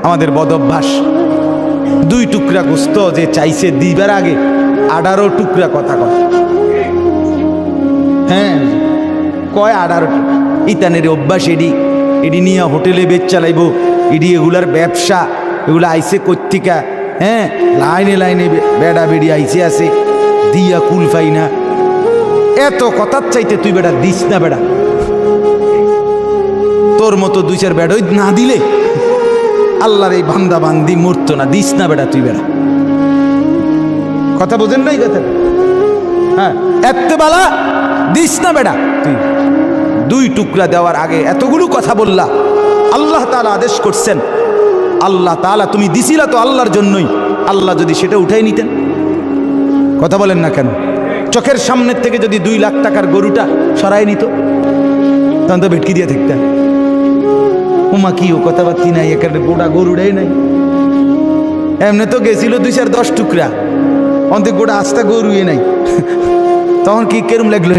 আমাদের বদ অভ্যাস। 2 টুকরা গোস্ত যে চাইছে দিবার আগে 18 টুকরা কথা কয়। হ্যাঁ কয় 18 ইতানের অভ্যাস। এডি নিয়ে হোটেলে বেচ চালাইব, এডি এগুলার ব্যবসা, এগুলো আইসে কর্তিকা। হ্যাঁ লাইনে লাইনে বেড়া বেড়ি আইসে আছে, দিয়া কুল পাই না। এত কথার চাইতে তুই বেড়া দিস না বেড়া। তোর মতো 2-4 বেড়ই না দিলে আল্লাহর এই বান্দা বান্দি মরতো না। দিস না বেড়া তুই বেড়া। কথা বোঝেন নাই কথা? হ্যাঁ এত বালা দিস না বেড়া তুই। 2 টুকরা দেওয়ার আগে এতগুলো কথা বললা। আল্লাহ তাআলা আদেশ করছেন, আল্লাহ তাআলা তুমি দিছিলা তো আল্লাহর জন্যই। আল্লাহ যদি সেটা উঠাই নিতেন, কথা বলেন না কেন? চোখের সামনের থেকে যদি 2 লাখ টাকার গরুটা সরাই নিত, তখন তো ভেটকি দিয়ে থাকতেন। উমা কি ও কথাবার্তি নাই, এখানে গোড়া গরুটাই নাই। এমনি তো গেছিল 2-4-10 টুকরা, অন্তে গোড়া আস্তা গরুই নাই। তখন কি কেরম লাগলো?